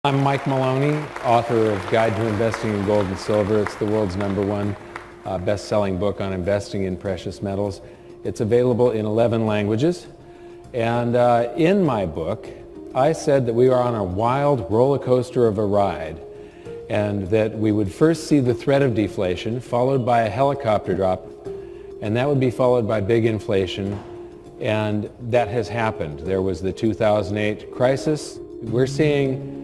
I'm Mike Maloney, author of Guide to Investing in Gold and Silver. It's the world's #1 best-selling book on investing in precious metals. It's available in 11 languages. And in my book, I said that we are on a wild roller coaster of a ride, and that we would first see the threat of deflation, followed by a helicopter drop, and that would be followed by big inflation, and that has happened. There was the 2008 crisis. We're seeing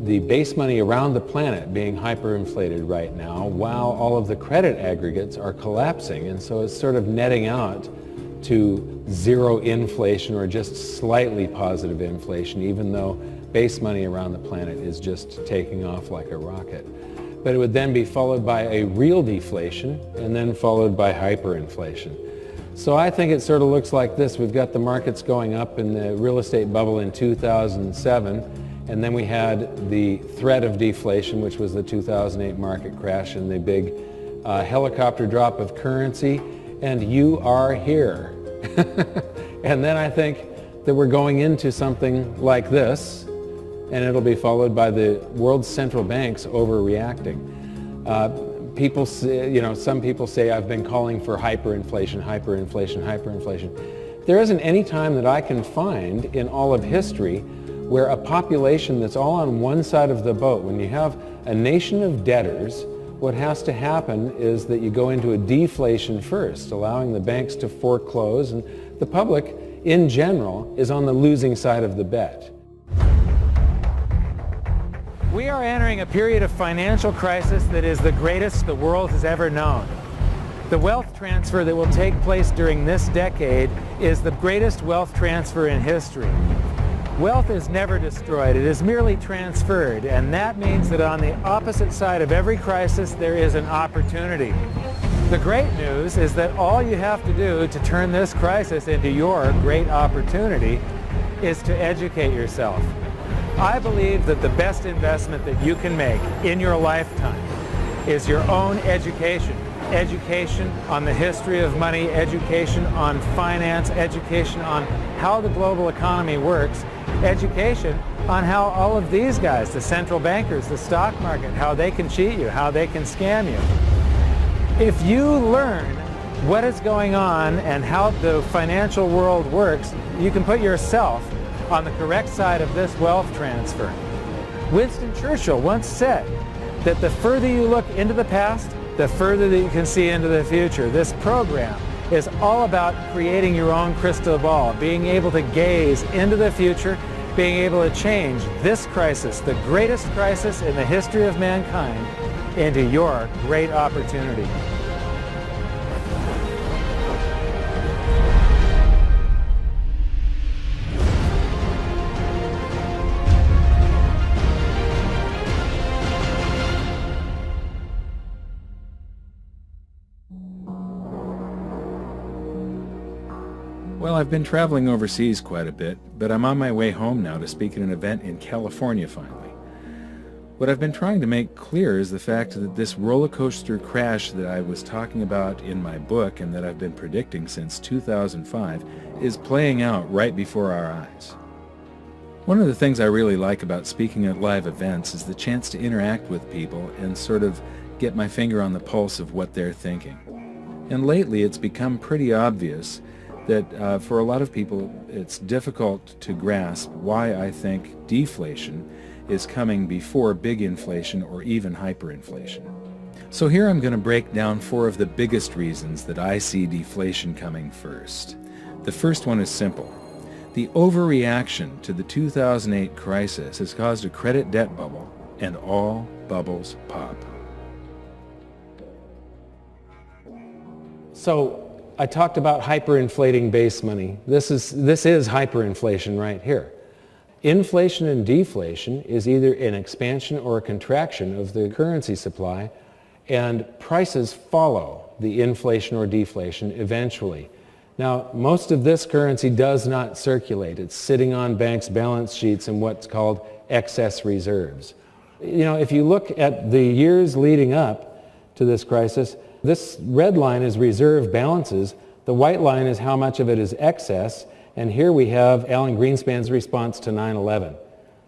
the base money around the planet being hyperinflated right now, while all of the credit aggregates are collapsing, and so it's sort of netting out to zero inflation or just slightly positive inflation, even though base money around the planet is just taking off like a rocket. But it would then be followed by a real deflation and then followed by hyperinflation. So I think it sort of looks like this. We've got the markets going up in the real estate bubble in 2007, and then we had the threat of deflation, which was the 2008 market crash and the big helicopter drop of currency, and you are here. And then I think that we're going into something like this, and it'll be followed by the world's central banks overreacting. People say, some people say I've been calling for hyperinflation, hyperinflation, hyperinflation. There isn't any time that I can find in all of history where a population that's all on one side of the boat, when you have a nation of debtors, what has to happen is that you go into a deflation first, allowing the banks to foreclose, and the public in general is on the losing side of the bet. We are entering a period of financial crisis that is the greatest the world has ever known. The wealth transfer that will take place during this decade is the greatest wealth transfer in history. Wealth is never destroyed, it is merely transferred, and that means that on the opposite side of every crisis there is an opportunity. The great news is that all you have to do to turn this crisis into your great opportunity is to educate yourself. I believe that the best investment that you can make in your lifetime is your own education. Education on the history of money, education on finance, education on how the global economy works, education on how all of these guys, the central bankers, the stock market, how they can cheat you, how they can scam you. If you learn what is going on and how the financial world works, you can put yourself on the correct side of this wealth transfer. Winston Churchill once said that the further you look into the past, the further that you can see into the future. This program is all about creating your own crystal ball, being able to gaze into the future, being able to change this crisis, the greatest crisis in the history of mankind, into your great opportunity. Well, I've been traveling overseas quite a bit, but I'm on my way home now to speak at an event in California finally. What I've been trying to make clear is the fact that this roller coaster crash that I was talking about in my book and that I've been predicting since 2005 is playing out right before our eyes. One of the things I really like about speaking at live events is the chance to interact with people and sort of get my finger on the pulse of what they're thinking. And lately it's become pretty obvious that for a lot of people it's difficult to grasp why I think deflation is coming before big inflation or even hyperinflation. So here I'm going to break down 4 of the biggest reasons that I see deflation coming first. The first one is simple. The overreaction to the 2008 crisis has caused a credit debt bubble, and all bubbles pop. So I talked about hyperinflating base money. This is hyperinflation right here. Inflation and deflation is either an expansion or a contraction of the currency supply, and prices follow the inflation or deflation eventually. Now, most of this currency does not circulate. It's sitting on banks' balance sheets in what's called excess reserves. If you look at the years leading up to this crisis, this red line is reserve balances. The white line is how much of it is excess. And here we have Alan Greenspan's response to 9/11.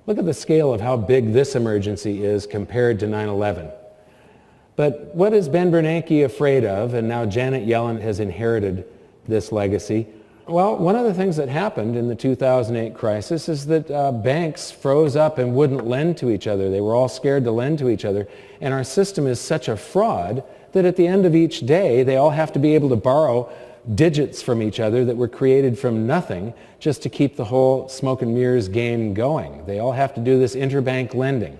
Look at the scale of how big this emergency is compared to 9/11. But what is Ben Bernanke afraid of, and now Janet Yellen has inherited this legacy? Well, one of the things that happened in the 2008 crisis is that banks froze up and wouldn't lend to each other. They were all scared to lend to each other. And our system is such a fraud that at the end of each day, they all have to be able to borrow digits from each other that were created from nothing just to keep the whole smoke and mirrors game going. They all have to do this interbank lending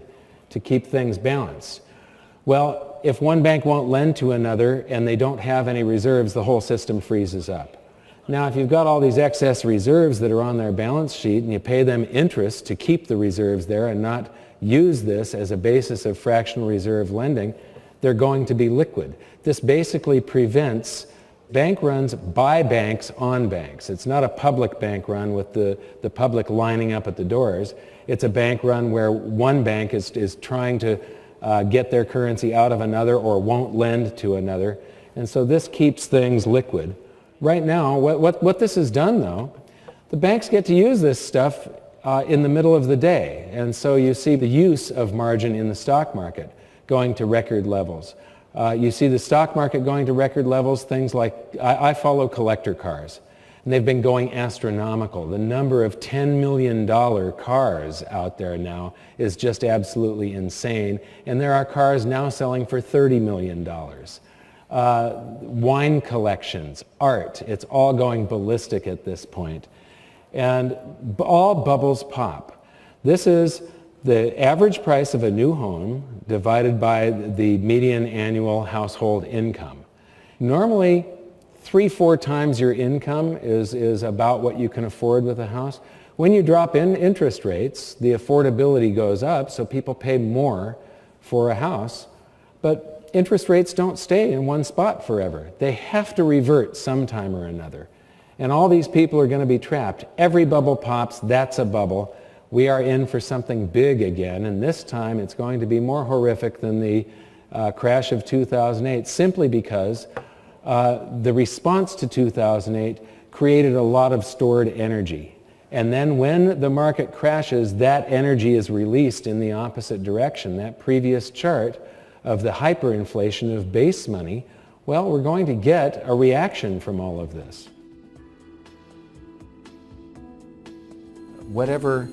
to keep things balanced. Well, if one bank won't lend to another and they don't have any reserves, the whole system freezes up. Now, if you've got all these excess reserves that are on their balance sheet and you pay them interest to keep the reserves there and not use this as a basis of fractional reserve lending, they're going to be liquid. This basically prevents bank runs by banks on banks. It's not a public bank run with the public lining up at the doors. It's a bank run where one bank is trying to get their currency out of another or won't lend to another. And so this keeps things liquid. Right now, what this has done, though, the banks get to use this stuff in the middle of the day. And so you see the use of margin in the stock market going to record levels. You see the stock market going to record levels, things like, I follow collector cars, and they've been going astronomical. The number of $10 million cars out there now is just absolutely insane, and there are cars now selling for $30 million. Wine collections, art, it's all going ballistic at this point. And all bubbles pop. This is the average price of a new home divided by the median annual household income. Normally, 3-4 times your income is about what you can afford with a house. When you drop in interest rates, the affordability goes up, so people pay more for a house. But interest rates don't stay in one spot forever. They have to revert sometime or another. And all these people are going to be trapped. Every bubble pops, that's a bubble. We are in for something big again, and this time it's going to be more horrific than the crash of 2008, simply because the response to 2008 created a lot of stored energy. And then when the market crashes, that energy is released in the opposite direction. That previous chart of the hyperinflation of base money, well, we're going to get a reaction from all of this. Whatever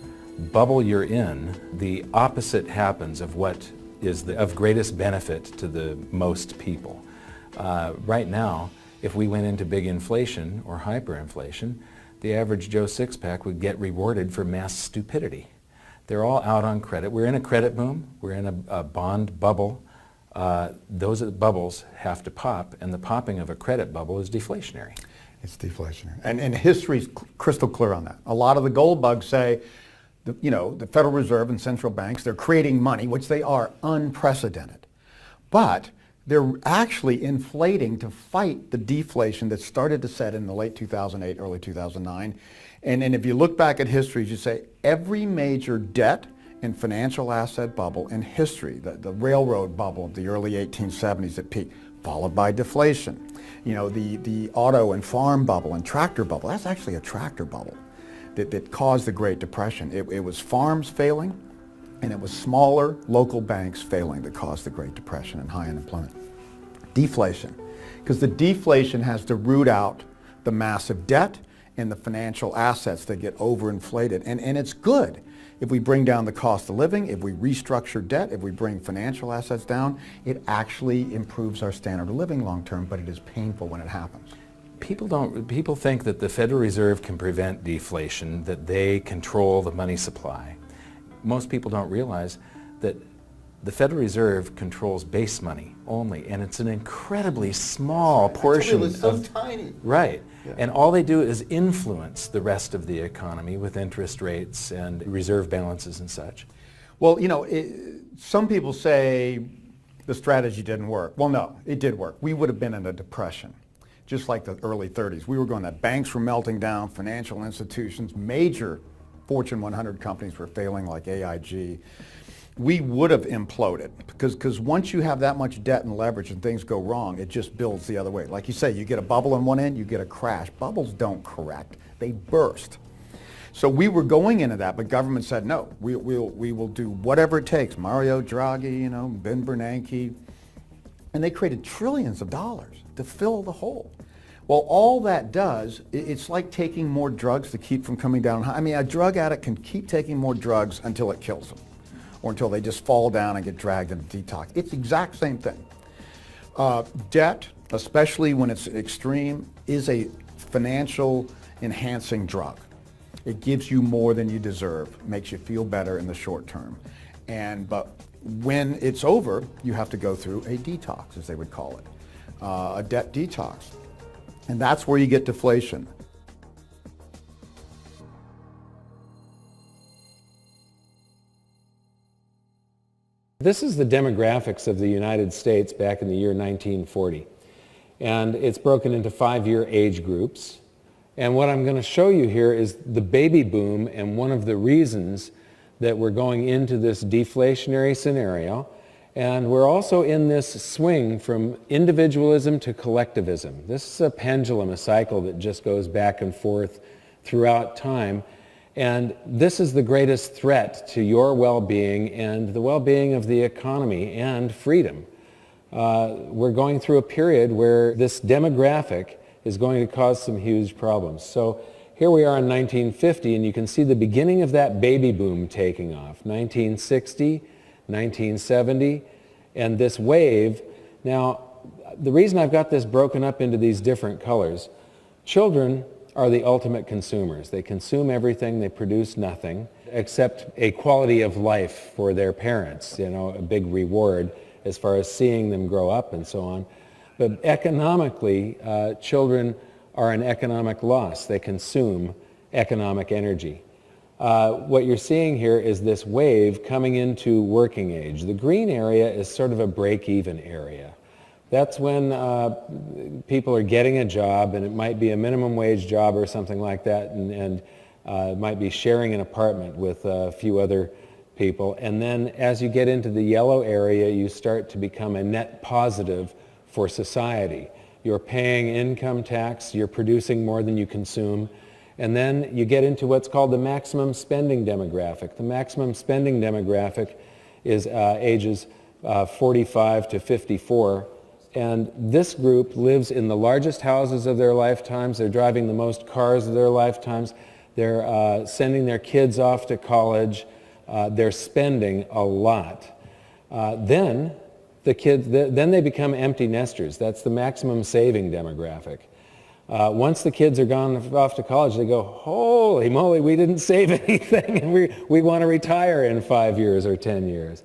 bubble you're in, the opposite happens of what is of greatest benefit to the most people. Right now, if we went into big inflation or hyperinflation, the average Joe six-pack would get rewarded for mass stupidity. They're all out on credit. We're in a credit boom. We're in a bond bubble. Those bubbles have to pop, and the popping of a credit bubble is deflationary. It's deflationary. And history's crystal clear on that. A lot of the gold bugs say, the Federal Reserve and central banks, they're creating money, which they are unprecedented. But they're actually inflating to fight the deflation that started to set in the late 2008, early 2009. And if you look back at history, you say every major debt and financial asset bubble in history, the railroad bubble of the early 1870s at peak, followed by deflation. The auto and farm bubble and tractor bubble, that's actually a tractor bubble that caused the Great Depression. It was farms failing, and it was smaller local banks failing that caused the Great Depression and high unemployment. Deflation, because the deflation has to root out the massive debt and the financial assets that get overinflated. And it's good. If we bring down the cost of living, if we restructure debt, if we bring financial assets down, it actually improves our standard of living long term, but it is painful when it happens. People think that the Federal Reserve can prevent deflation, that they control the money supply. Most people don't realize that the Federal Reserve controls base money only, and it's an incredibly small portion. It's so tiny. Right. Yeah. And all they do is influence the rest of the economy with interest rates and reserve balances and such. Well, some people say the strategy didn't work. Well, no, it did work. We would have been in a depression, just like the early 30s. We were going to, banks were melting down, financial institutions, major Fortune 100 companies were failing like AIG. We would have imploded because once you have that much debt and leverage and things go wrong, it just builds the other way. Like you say, you get a bubble on one end, you get a crash. Bubbles don't correct, they burst. So we were going into that, but government said, no, we will do whatever it takes. Mario Draghi, you know, Ben Bernanke, and they created trillions of dollars to fill the hole. Well, all that does, it's like taking more drugs to keep from coming down. I mean, a drug addict can keep taking more drugs until it kills them, or until they just fall down and get dragged into detox. It's the exact same thing. Debt, especially when it's extreme, is a financial enhancing drug. It gives you more than you deserve, makes you feel better in the short term. But when it's over, you have to go through a detox, as they would call it, a debt detox. And that's where you get deflation. This is the demographics of the United States back in the year 1940. And it's broken into 5-year age groups. And what I'm going to show you here is the baby boom, and one of the reasons that we're going into this deflationary scenario. And we're also in this swing from individualism to collectivism. This is a pendulum, a cycle that just goes back and forth throughout time. And this is the greatest threat to your well-being and the well-being of the economy and freedom. We're going through a period where this demographic is going to cause some huge problems. So here we are in 1950, and you can see the beginning of that baby boom taking off. 1960, 1970, and this wave. Now, the reason I've got this broken up into these different colors, children are the ultimate consumers. They consume everything, they produce nothing, except a quality of life for their parents, you know, a big reward as far as seeing them grow up and so on. But economically, children are an economic loss. They consume economic energy. What you're seeing here is this wave coming into working age. The green area is sort of a break-even area. That's when people are getting a job, and it might be a minimum wage job or something like that, and might be sharing an apartment with a few other people. And then as you get into the yellow area, you start to become a net positive for society. You're paying income tax, you're producing more than you consume, and then you get into what's called the maximum spending demographic. The maximum spending demographic is ages 45 to 54, and this group lives in the largest houses of their lifetimes. They're driving the most cars of their lifetimes. They're sending their kids off to college. They're spending a lot. Then they become empty nesters. That's the maximum saving demographic. Once the kids are gone off to college, they go, holy moly, we didn't save anything, and we want to retire in 5 years or 10 years.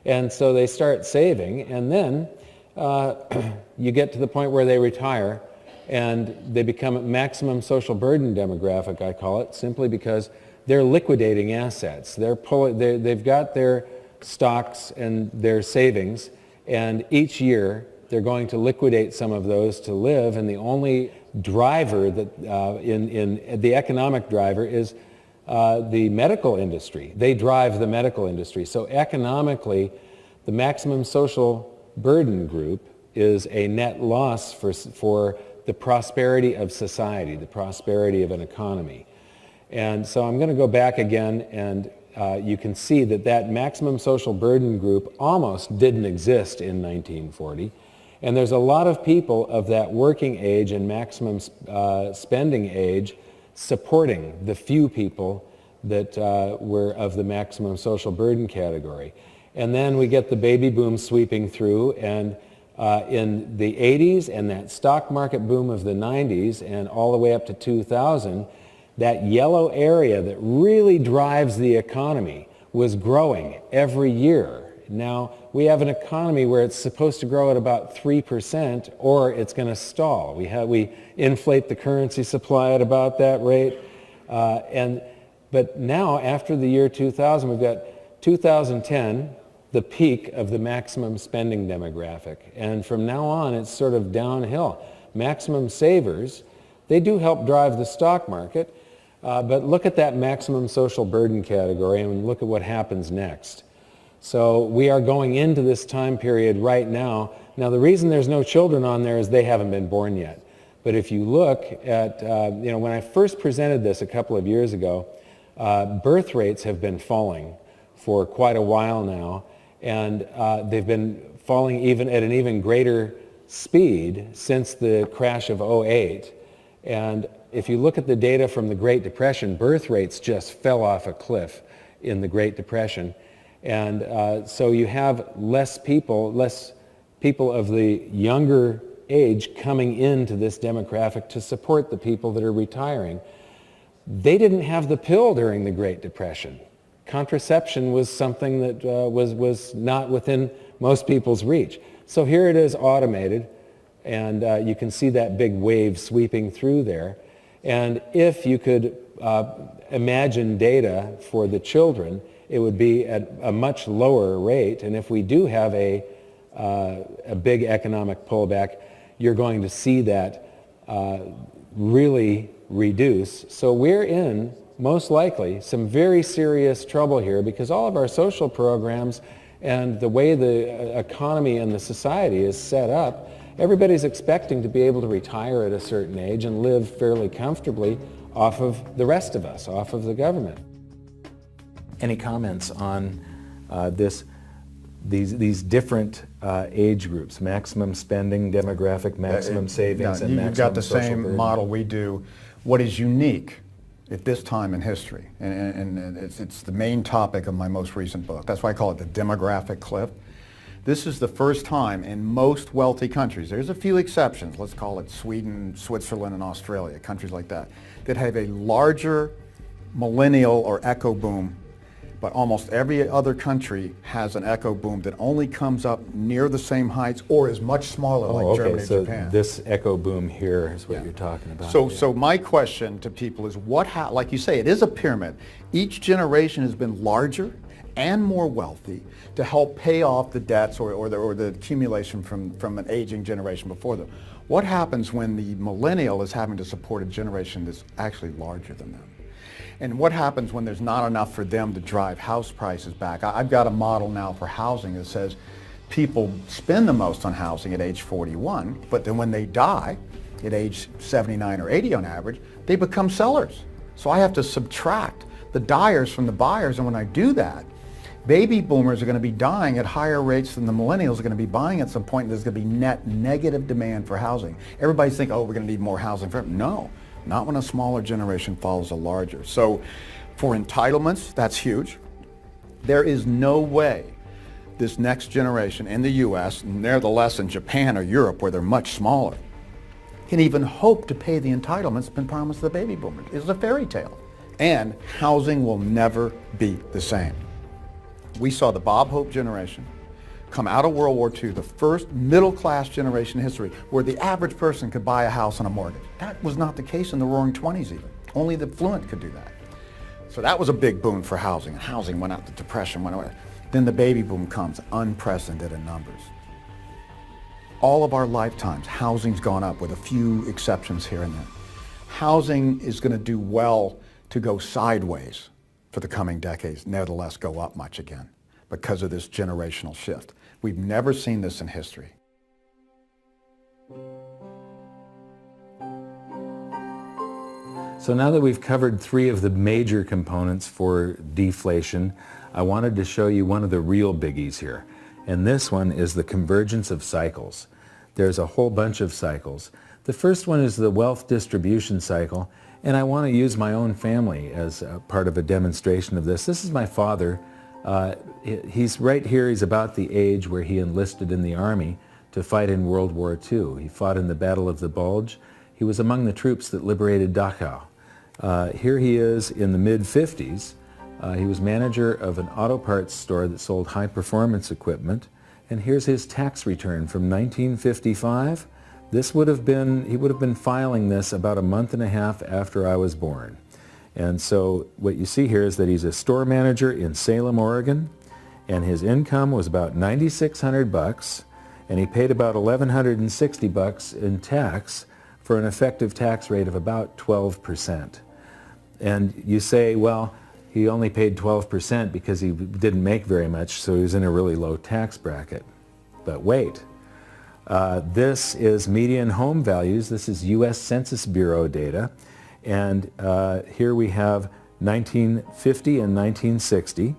And so they start saving, and then you get to the point where they retire, and they become a maximum social burden demographic, I call it, simply because they're liquidating assets. They've got their stocks and their savings, and each year they're going to liquidate some of those to live, and the only driver that in the economic driver is the medical industry. They drive the medical industry. So economically, the maximum social burden group is a net loss for the prosperity of society, the prosperity of an economy. And so I'm going to go back again, and you can see that maximum social burden group almost didn't exist in 1940. And there's a lot of people of that working age and maximum spending age supporting the few people that were of the maximum social burden category. And then we get the baby boom sweeping through, and in the 80s and that stock market boom of the 90s and all the way up to 2000, that yellow area that really drives the economy was growing every year. Now, we have an economy where it's supposed to grow at about 3%, or it's going to stall. We inflate the currency supply at about that rate. But now, after the year 2000, we've got 2010, the peak of the maximum spending demographic. And from now on, it's sort of downhill. Maximum savers, they do help drive the stock market, but look at that maximum social burden category and look at what happens next. So we are going into this time period right now. Now, the reason there's no children on there is they haven't been born yet. But if you look at, when I first presented this a couple of years ago, birth rates have been falling for quite a while now, and they've been falling even at an even greater speed since the crash of '08. And if you look at the data from the Great Depression, birth rates just fell off a cliff in the Great Depression. And so you have less people of the younger age coming into this demographic to support the people that are retiring. They didn't have the pill during the Great Depression. Contraception was something that was not within most people's reach. So here it is automated, and you can see that big wave sweeping through there. And if you could imagine data for the children, it would be at a much lower rate. And if we do have a big economic pullback, you're going to see that really reduce. So we're in, most likely, some very serious trouble here, because all of our social programs and the way the economy and the society is set up, everybody's expecting to be able to retire at a certain age and live fairly comfortably off of the rest of us, off of the government. Any comments on these different age groups, maximum spending, demographic, maximum savings, and maximum social burden? You've got the same model we do. What is unique at this time in history, and it's the main topic of my most recent book. That's why I call it the demographic cliff. This is the first time in most wealthy countries, there's a few exceptions, let's call it Sweden, Switzerland, and Australia, countries like that, that have a larger millennial or echo boom, but almost every other country has an echo boom that only comes up near the same heights or is much smaller, like Germany and Japan. So this echo boom here is what you're talking about. So my question to people is, like you say, it is a pyramid. Each generation has been larger and more wealthy to help pay off the debts or the accumulation from an aging generation before them. What happens when the millennial is having to support a generation that's actually larger than them? And what happens when there's not enough for them to drive house prices back? I've got a model now for housing that says people spend the most on housing at age 41, but then when they die at age 79 or 80 on average, they become sellers. So I have to subtract the dyers from the buyers, and when I do that, baby boomers are going to be dying at higher rates than the millennials are going to be buying at some point, and there's going to be net negative demand for housing. Everybody's thinking, oh, we're going to need more housing forever. No. Not when a smaller generation follows a larger. So for entitlements, that's huge. There is no way this next generation in the U.S., nevertheless in Japan or Europe, where they're much smaller, can even hope to pay the entitlements that's been promised to the baby boomers. It's a fairy tale. And housing will never be the same. We saw the Bob Hope generation come out of World War II, the first middle-class generation in history, where the average person could buy a house on a mortgage. That was not the case in the Roaring '20s even. Only the affluent could do that. So that was a big boon for housing. And housing went out, the depression went away. Then the baby boom comes, unprecedented in numbers. All of our lifetimes, housing's gone up with a few exceptions here and there. Housing is going to do well to go sideways for the coming decades, nevertheless go up much again because of this generational shift. We've never seen this in history. So now that we've covered three of the major components for deflation, I wanted to show you one of the real biggies here. And this one is the convergence of cycles. There's a whole bunch of cycles. The first one is the wealth distribution cycle, and I want to use my own family as a part of a demonstration of this. This is my father. He's right here. He's about the age where he enlisted in the Army to fight in World War II. He fought in the Battle of the Bulge. He was among the troops that liberated Dachau. Here he is in the mid-50s. He was manager of an auto parts store that sold high-performance equipment. And here's his tax return from 1955. He would have been filing this about a month and a half after I was born. And so what you see here is that he's a store manager in Salem, Oregon, and his income was about $9,600, and he paid about $1,160 in tax for an effective tax rate of about 12%. And you say, well, he only paid 12% because he didn't make very much, so he was in a really low tax bracket. But wait, this is median home values. This is U.S. Census Bureau data. And here we have 1950 and 1960.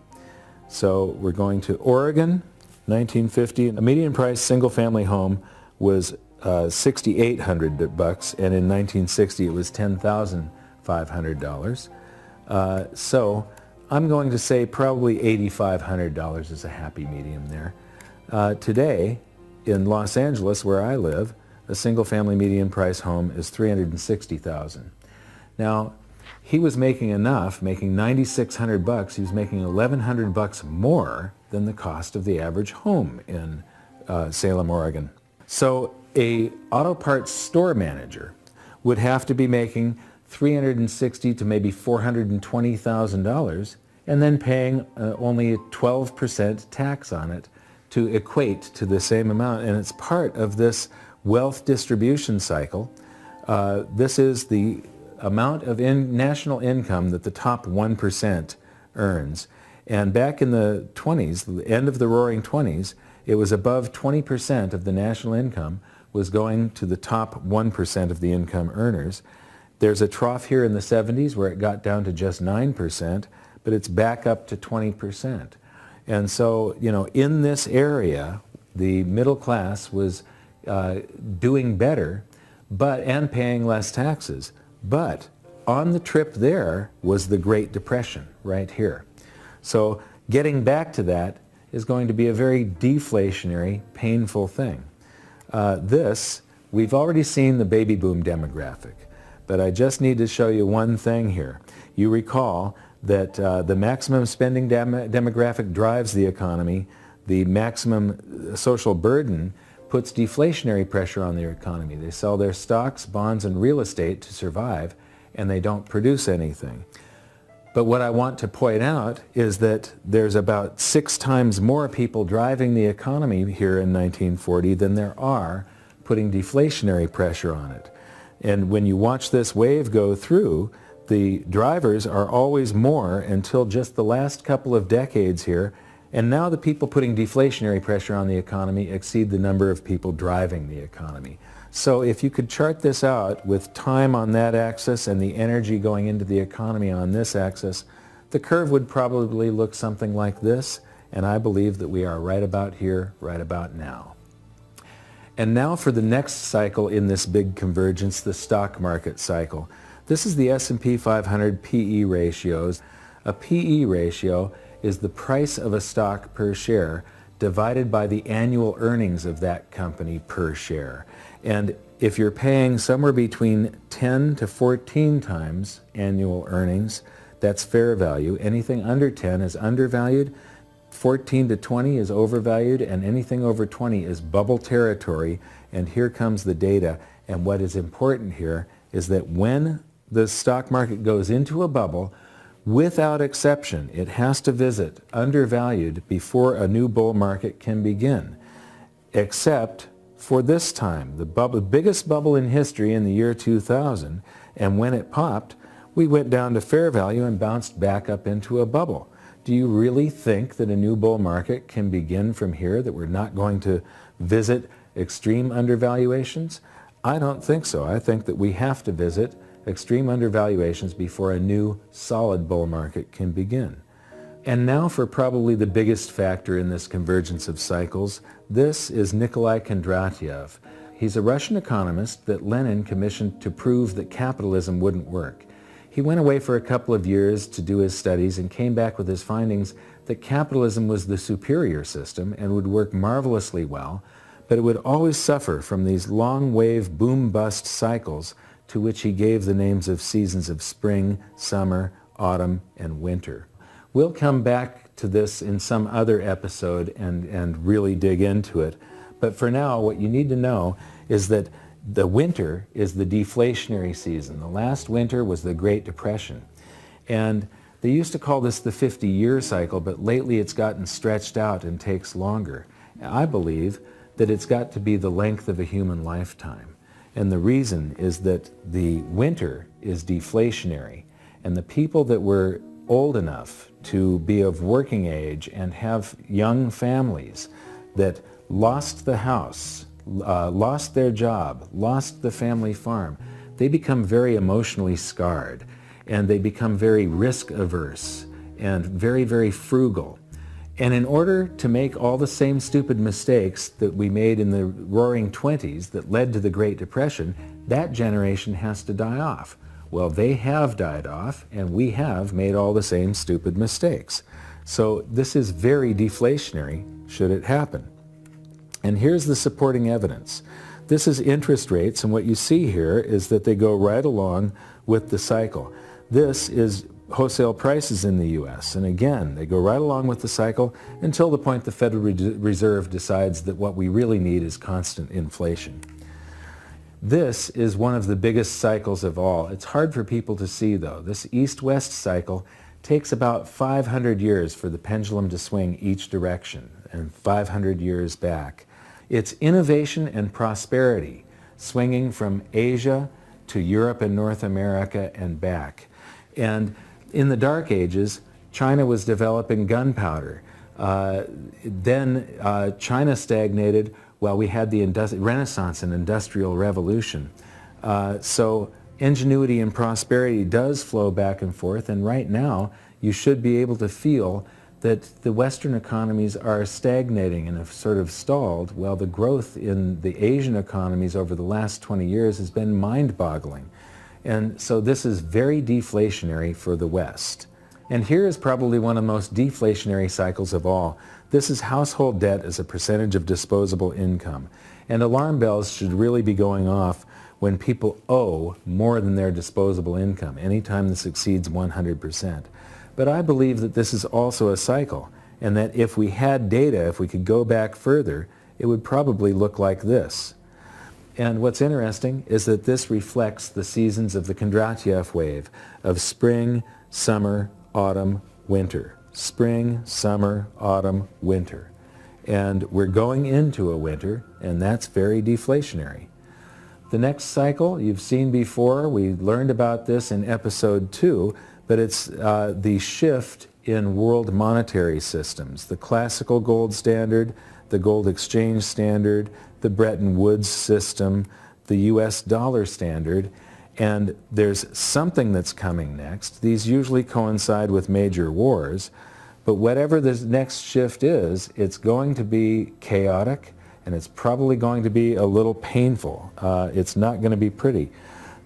So we're going to Oregon, 1950. A median price single-family home was $6,800, and in 1960 it was $10,500. So I'm going to say probably $8,500 is a happy medium there. Today, in Los Angeles, where I live, a single-family median price home is $360,000. Now, he was making enough, making $9,600. He was making $1,100 more than the cost of the average home in Salem, Oregon. So a auto parts store manager would have to be making $360,000 to maybe $420,000 and then paying only a 12% tax on it to equate to the same amount. And it's part of this wealth distribution cycle. This is the amount of national income that the top 1% earns. And back in the 20s, the end of the roaring 20s, it was above 20% of the national income was going to the top 1% of the income earners. There's a trough here in the 70s where it got down to just 9%, but it's back up to 20%. And so, you know, in this area, the middle class was doing better and paying less taxes. But on the trip there was the Great Depression right here. So getting back to that is going to be a very deflationary, painful thing. We've already seen the baby boom demographic, but I just need to show you one thing here. You recall that the maximum spending demographic drives the economy. The maximum social burden puts deflationary pressure on their economy. They sell their stocks, bonds, and real estate to survive, and they don't produce anything. But what I want to point out is that there's about 6 times more people driving the economy here in 1940 than there are putting deflationary pressure on it. And when you watch this wave go through, the drivers are always more until just the last couple of decades here. And now the people putting deflationary pressure on the economy exceed the number of people driving the economy. So if you could chart this out with time on that axis and the energy going into the economy on this axis, the curve would probably look something like this, and I believe that we are right about here, right about now. And now for the next cycle in this big convergence, the stock market cycle. This is the S&P 500 PE ratios. A PE ratio is the price of a stock per share divided by the annual earnings of that company per share. And if you're paying somewhere between 10 to 14 times annual earnings, that's fair value. Anything under 10 is undervalued, 14 to 20 is overvalued, and anything over 20 is bubble territory. And here comes the data. And what is important here is that when the stock market goes into a bubble, without exception, it has to visit undervalued before a new bull market can begin, except for this time, the biggest bubble in history in the year 2000, and when it popped, we went down to fair value and bounced back up into a bubble. Do you really think that a new bull market can begin from here, that we're not going to visit extreme undervaluations? I don't think so. I think that we have to visit extreme undervaluations before a new solid bull market can begin. And now for probably the biggest factor in this convergence of cycles. This is Nikolai Kondratyev. He's a Russian economist that Lenin commissioned to prove that capitalism wouldn't work. He went away for a couple of years to do his studies and came back with his findings that capitalism was the superior system and would work marvelously well, but it would always suffer from these long wave boom-bust cycles to which he gave the names of seasons of spring, summer, autumn, and winter. We'll come back to this in some other episode and really dig into it. But for now, what you need to know is that the winter is the deflationary season. The last winter was the Great Depression. And they used to call this the 50-year cycle, but lately it's gotten stretched out and takes longer. I believe that it's got to be the length of a human lifetime. And the reason is that the winter is deflationary. And the people that were old enough to be of working age and have young families that lost the house, lost their job, lost the family farm, they become very emotionally scarred. and they become very risk averse and very, very frugal. And in order to make all the same stupid mistakes that we made in the roaring 20s that led to the Great Depression, that generation has to die off. Well, they have died off, and we have made all the same stupid mistakes. So this is very deflationary should it happen. And here's the supporting evidence. This is interest rates, and what you see here is that they go right along with the cycle. This is wholesale prices in the U.S., and again, they go right along with the cycle until the point the Federal Reserve decides that what we really need is constant inflation. This is one of the biggest cycles of all. It's hard for people to see, though. This east-west cycle takes about 500 years for the pendulum to swing each direction, and 500 years back. It's innovation and prosperity, swinging from Asia to Europe and North America and back. And in the Dark Ages, China was developing gunpowder. Then China stagnated while we had the Renaissance and Industrial Revolution. So ingenuity and prosperity does flow back and forth, and right now you should be able to feel that the Western economies are stagnating and have sort of stalled, while the growth in the Asian economies over the last 20 years has been mind-boggling. And so this is very deflationary for the West. And here is probably one of the most deflationary cycles of all. This is household debt as a percentage of disposable income. And alarm bells should really be going off when people owe more than their disposable income, anytime this exceeds 100%. But I believe that this is also a cycle, and that if we had data, if we could go back further, it would probably look like this. And what's interesting is that this reflects the seasons of the Kondratiev wave of spring, summer, autumn, winter. Spring, summer, autumn, winter. And we're going into a winter, and that's very deflationary. The next cycle you've seen before, we learned about this in episode 2, but it's the shift in world monetary systems. The classical gold standard, the gold exchange standard, the Bretton Woods system, the US dollar standard, and there's something that's coming next. These usually coincide with major wars, but whatever this next shift is, it's going to be chaotic, and it's probably going to be a little painful. It's not going to be pretty.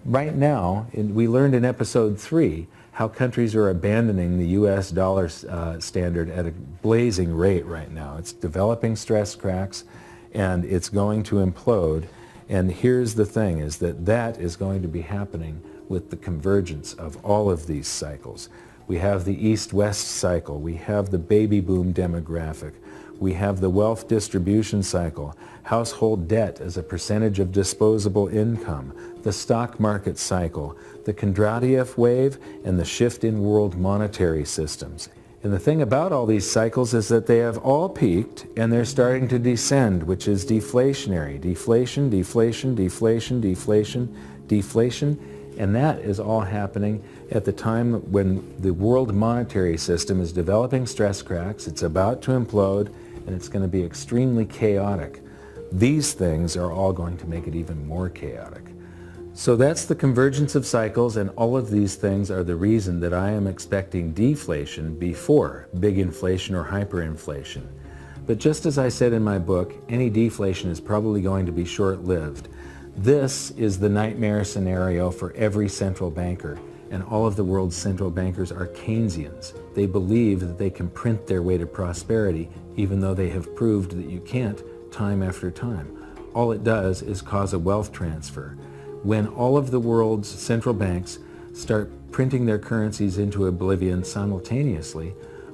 Right now, we learned in episode 3 how countries are abandoning the US dollar standard at a blazing rate right now. It's developing stress cracks, and it's going to implode. And here's the thing, is that that is going to be happening with the convergence of all of these cycles. We have the East-West cycle, we have the baby boom demographic, we have the wealth distribution cycle, household debt as a percentage of disposable income, the stock market cycle, the Kondratiev wave, and the shift in world monetary systems. And the thing about all these cycles is that they have all peaked and they're starting to descend, which is deflationary. Deflation, deflation, deflation, deflation, deflation. And that is all happening at the time when the world monetary system is developing stress cracks, it's about to implode, and it's going to be extremely chaotic. These things are all going to make it even more chaotic. So that's the convergence of cycles, and all of these things are the reason that I am expecting deflation before big inflation or hyperinflation. But just as I said in my book, any deflation is probably going to be short-lived. This is the nightmare scenario for every central banker, and all of the world's central bankers are Keynesians. They believe that they can print their way to prosperity, even though they have proved that you can't time after time. All it does is cause a wealth transfer. When all of the world's central banks start printing their currencies into oblivion simultaneously,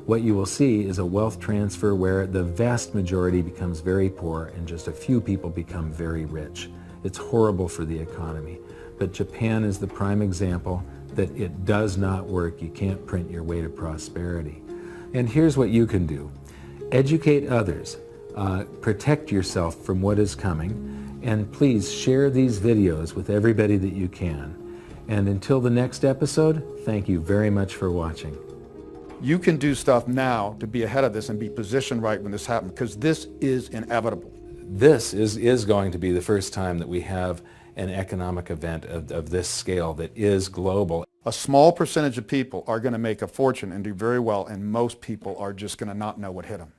what you will see is a wealth transfer where the vast majority becomes very poor and just a few people become very rich. It's horrible for the economy, but Japan is the prime example that it does not work. You can't print your way to prosperity. And here's what you can do. Educate others. Protect yourself from what is coming. And please share these videos with everybody that you can. And until the next episode, thank you very much for watching. You can do stuff now to be ahead of this and be positioned right when this happens, because this is inevitable. This is going to be the first time that we have an economic event of this scale that is global. A small percentage of people are going to make a fortune and do very well, and most people are just going to not know what hit them.